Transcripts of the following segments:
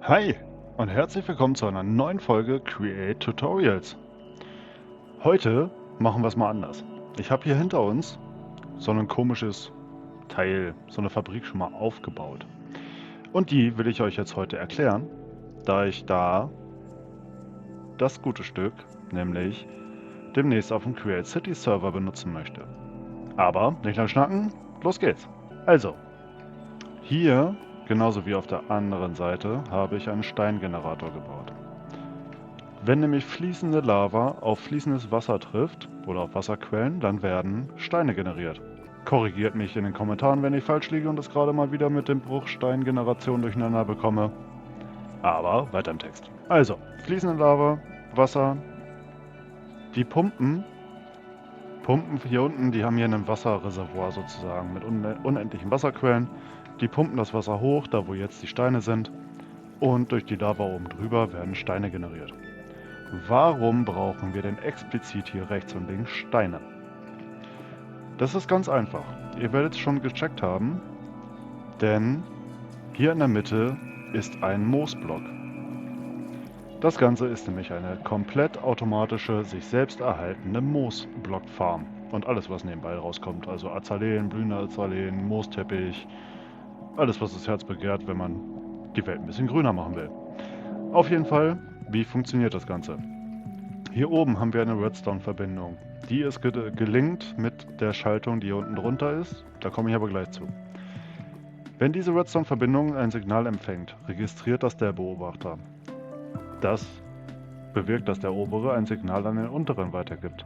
Hi und herzlich willkommen zu einer neuen Folge Create Tutorials. Heute machen wir es mal anders. Ich habe hier hinter uns so ein komisches Teil, so eine Fabrik schon mal aufgebaut. Und die will ich euch jetzt heute erklären, da ich da das gute Stück, nämlich demnächst auf dem Create City Server benutzen möchte. Aber nicht lang schnacken, los geht's. Also, hier, genauso wie auf der anderen Seite, habe ich einen Steingenerator gebaut. Wenn nämlich fließende Lava auf fließendes Wasser trifft oder auf Wasserquellen, dann werden Steine generiert. Korrigiert mich in den Kommentaren, wenn ich falsch liege und es gerade mal wieder mit dem Bruchsteingeneration durcheinander bekomme. Aber weiter im Text. Also, fließende Lava, Wasser, die pumpen hier unten, die haben hier ein Wasserreservoir sozusagen mit unendlichen Wasserquellen. Die pumpen das Wasser hoch, da wo jetzt die Steine sind, und durch die Lava oben drüber werden Steine generiert. Warum brauchen wir denn explizit hier rechts und links Steine? Das ist ganz einfach. Ihr werdet es schon gecheckt haben, denn hier in der Mitte ist ein Moosblock. Das Ganze ist nämlich eine komplett automatische, sich selbst erhaltende Moosblock-Farm. Und alles, was nebenbei rauskommt, also Azaleen, blühende Azaleen, Moosteppich, alles, was das Herz begehrt, wenn man die Welt ein bisschen grüner machen will. Auf jeden Fall, wie funktioniert das Ganze? Hier oben haben wir eine Redstone-Verbindung. Die ist gelinkt mit der Schaltung, die hier unten drunter ist. Da komme ich aber gleich zu. Wenn diese Redstone-Verbindung ein Signal empfängt, registriert das der Beobachter. Das bewirkt, dass der obere ein Signal an den unteren weitergibt.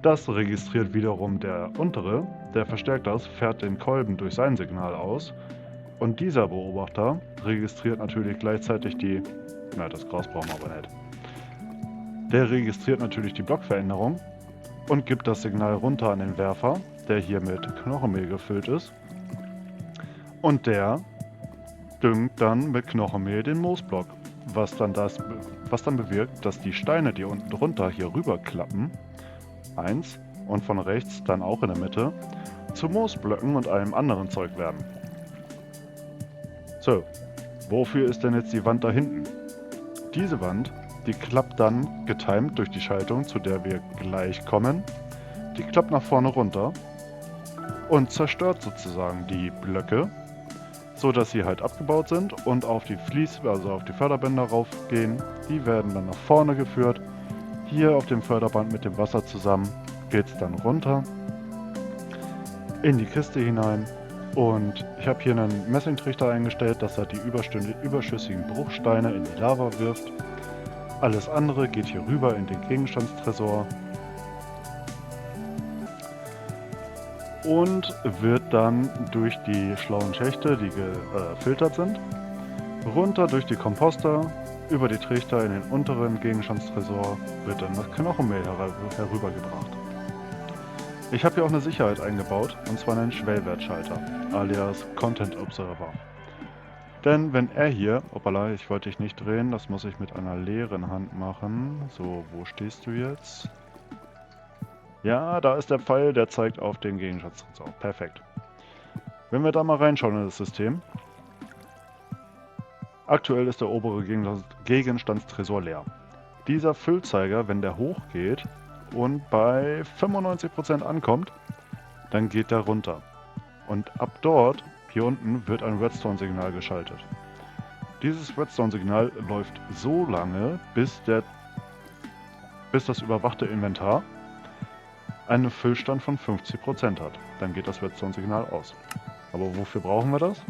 Das registriert wiederum der untere, der verstärkt das, fährt den Kolben durch sein Signal aus. Und dieser Beobachter registriert natürlich gleichzeitig die... das Gras brauchen wir aber nicht. Der registriert natürlich die Blockveränderung und gibt das Signal runter an den Werfer, der hier mit Knochenmehl gefüllt ist. Und der düngt dann mit Knochenmehl den Moosblock, was dann bewirkt, dass die Steine, die unten drunter hier rüber klappen, eins und von rechts dann auch in der Mitte, zu Moosblöcken und allem anderen Zeug werden. So, wofür ist denn jetzt die Wand da hinten? Diese Wand, die klappt dann getimed durch die Schaltung, zu der wir gleich kommen. Die klappt nach vorne runter und zerstört sozusagen die Blöcke, so dass sie halt abgebaut sind und auf die auf die Förderbänder raufgehen. Die werden dann nach vorne geführt. Hier auf dem Förderband mit dem Wasser zusammen geht es dann runter in die Kiste hinein. Und ich habe hier einen Messingtrichter eingestellt, dass er die überschüssigen Bruchsteine in die Lava wirft. Alles andere geht hier rüber in den Gegenstandstresor und wird dann durch die schlauen Schächte, die gefiltert sind, runter durch die Komposter, über die Trichter in den unteren Gegenstandstresor, wird dann das Knochenmehl herübergebracht. Ich habe hier auch eine Sicherheit eingebaut, und zwar einen Schwellwertschalter, alias Content Observer. Denn wenn er hier, hoppala, ich wollte dich nicht drehen, das muss ich mit einer leeren Hand machen. So, wo stehst du jetzt? Ja, da ist der Pfeil, der zeigt auf den Gegenstandstresor. Perfekt. Wenn wir da mal reinschauen in das System. Aktuell ist der obere Gegenstandstresor leer. Dieser Füllzeiger, wenn der hochgeht und bei 95% ankommt, dann geht der runter. Und ab dort, hier unten, wird ein Redstone-Signal geschaltet. Dieses Redstone-Signal läuft so lange, bis das überwachte Inventar einen Füllstand von 50% hat. Dann geht das Redstone-Signal aus. Aber wofür brauchen wir das?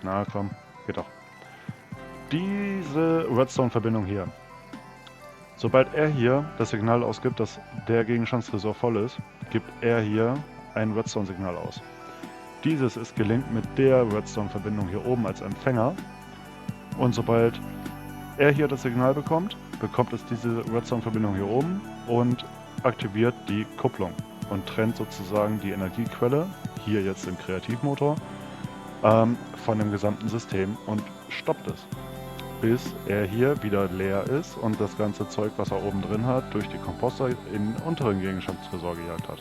Na komm, geht doch. Diese Redstone-Verbindung hier. Sobald er hier das Signal ausgibt, dass der Gegenstandstresor voll ist, gibt er hier ein Redstone-Signal aus. Dieses ist gelinkt mit der Redstone-Verbindung hier oben als Empfänger. Und sobald er hier das Signal bekommt, bekommt es diese Redstone-Verbindung hier oben und aktiviert die Kupplung und trennt sozusagen die Energiequelle, hier jetzt im Kreativmotor, von dem gesamten System und stoppt es, bis er hier wieder leer ist und das ganze Zeug, was er oben drin hat, durch die Komposter in den unteren Gegenstandstresor gejagt hat.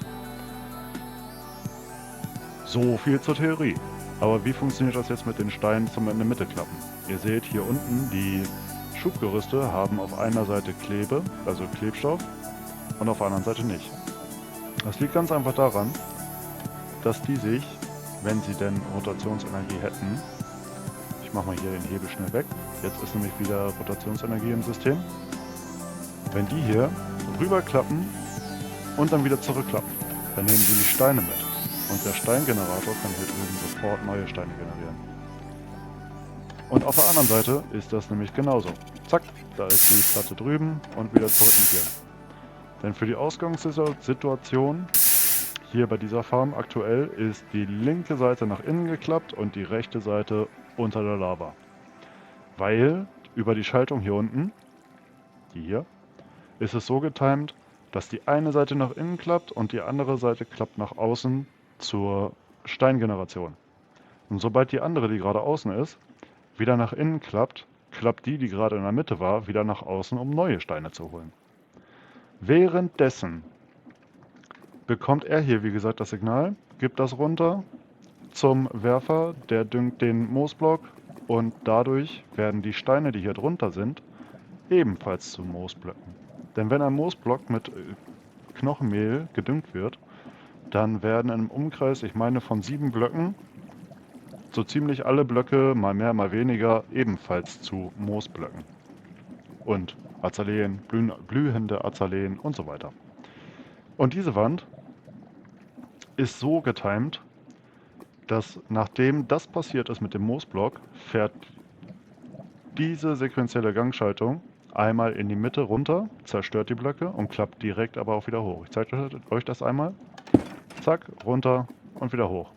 So viel zur Theorie. Aber wie funktioniert das jetzt mit den Steinen zum in der Mitte klappen? Ihr seht hier unten, die Schubgerüste haben auf einer Seite Klebe, also Klebstoff, und auf der anderen Seite nicht. Das liegt ganz einfach daran, dass die sich, wenn sie denn Rotationsenergie hätten, ich mache mal hier den Hebel schnell weg, jetzt ist nämlich wieder Rotationsenergie im System, wenn die hier rüberklappen und dann wieder zurückklappen, dann nehmen die Steine mit. Und der Steingenerator kann hier drüben sofort neue Steine generieren. Und auf der anderen Seite ist das nämlich genauso. Zack, da ist die Platte drüben und wieder zurück mit hier. Denn für die Ausgangssituation hier bei dieser Farm aktuell ist die linke Seite nach innen geklappt und die rechte Seite unter der Lava. Weil über die Schaltung hier unten, die hier, ist es so getimt, dass die eine Seite nach innen klappt und die andere Seite klappt nach außen zur Steingeneration. Und sobald die andere, die gerade außen ist, wieder nach innen klappt, klappt die, die gerade in der Mitte war, wieder nach außen, um neue Steine zu holen. Währenddessen bekommt er hier, wie gesagt, das Signal, gibt das runter zum Werfer, der düngt den Moosblock und dadurch werden die Steine, die hier drunter sind, ebenfalls zu Moosblöcken. Denn wenn ein Moosblock mit Knochenmehl gedüngt wird, dann werden im Umkreis, ich meine von 7 Blöcken, so ziemlich alle Blöcke, mal mehr, mal weniger, ebenfalls zu Moosblöcken. Und Azaleen, blühende Azaleen und so weiter. Und diese Wand ist so getimt, dass nachdem das passiert ist mit dem Moosblock, fährt diese sequenzielle Gangschaltung einmal in die Mitte runter, zerstört die Blöcke und klappt direkt aber auch wieder hoch. Ich zeige euch das einmal. Zack, runter und wieder hoch.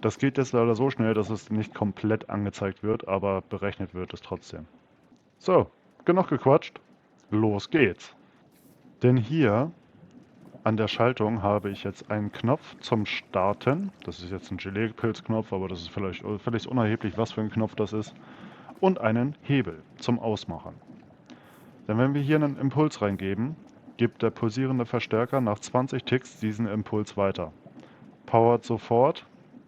Das geht jetzt leider so schnell, dass es nicht komplett angezeigt wird, aber berechnet wird es trotzdem. So, genug gequatscht. Los geht's. Denn hier an der Schaltung habe ich jetzt einen Knopf zum Starten. Das ist jetzt ein Gelee-Pilz-Knopf, aber das ist vielleicht völlig unerheblich, was für ein Knopf das ist. Und einen Hebel zum Ausmachen. Denn wenn wir hier einen Impuls reingeben, gibt der pulsierende Verstärker nach 20 Ticks diesen Impuls weiter. Powert sofort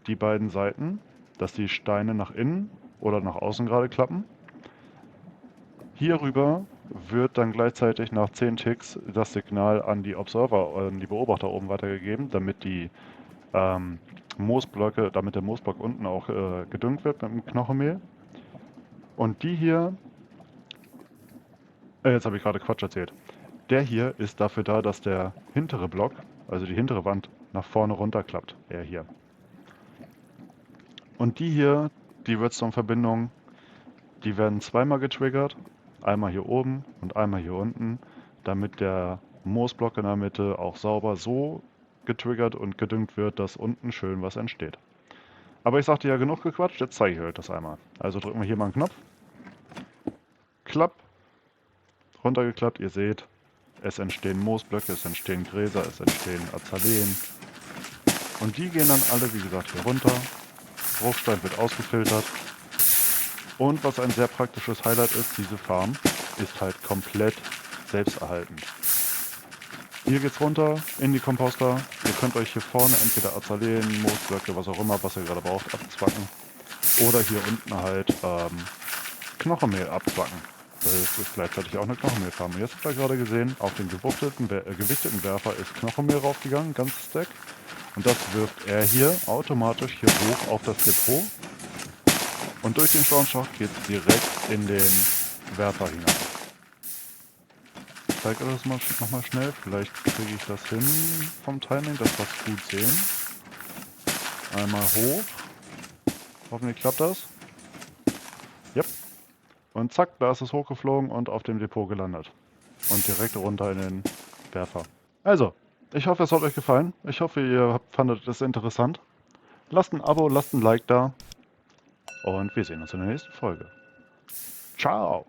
die beiden Seiten, dass die Steine nach innen oder nach außen gerade klappen. Hierüber wird dann gleichzeitig nach 10 Ticks das Signal an die Observer, an die Beobachter oben weitergegeben, damit die Moosblöcke, damit der Moosblock unten auch gedüngt wird mit dem Knochenmehl. Und die hier, jetzt habe ich gerade Quatsch erzählt. Der hier ist dafür da, dass der hintere Block, also die hintere Wand, nach vorne runterklappt. Er hier. Und die hier, die Redstone-Verbindung, die werden zweimal getriggert. Einmal hier oben und einmal hier unten, damit der Moosblock in der Mitte auch sauber so getriggert und gedüngt wird, dass unten schön was entsteht. Aber ich sagte ja genug gequatscht, jetzt zeige ich euch das einmal. Also drücken wir hier mal einen Knopf. Klapp. Runtergeklappt, ihr seht, es entstehen Moosblöcke, es entstehen Gräser, es entstehen Azaleen. Und die gehen dann alle, wie gesagt, hier runter. Bruchstein wird ausgefiltert. Und was ein sehr praktisches Highlight ist, diese Farm ist halt komplett selbsterhaltend. Hier geht's runter in die Komposter. Ihr könnt euch hier vorne entweder Azaleen, Moosblöcke, was auch immer, was ihr gerade braucht, abzwacken. Oder hier unten halt Knochenmehl abzwacken. Das ist gleichzeitig auch eine Knochenmehlfarm. Jetzt habt ihr gerade gesehen, auf den gewichteten Werfer ist Knochenmehl raufgegangen, ganz Stack. Und das wirft er hier automatisch hier hoch auf das Depot. Und durch den Schornschacht geht es direkt in den Werfer hinein. Ich zeige euch das mal nochmal schnell. Vielleicht kriege ich das hin vom Timing, dass wir es gut sehen. Einmal hoch. Hoffentlich klappt das. Yep. Und zack, da ist es hochgeflogen und auf dem Depot gelandet. Und direkt runter in den Werfer. Also, ich hoffe, es hat euch gefallen. Ich hoffe, ihr fandet es interessant. Lasst ein Abo, lasst ein Like da. Und wir sehen uns in der nächsten Folge. Ciao!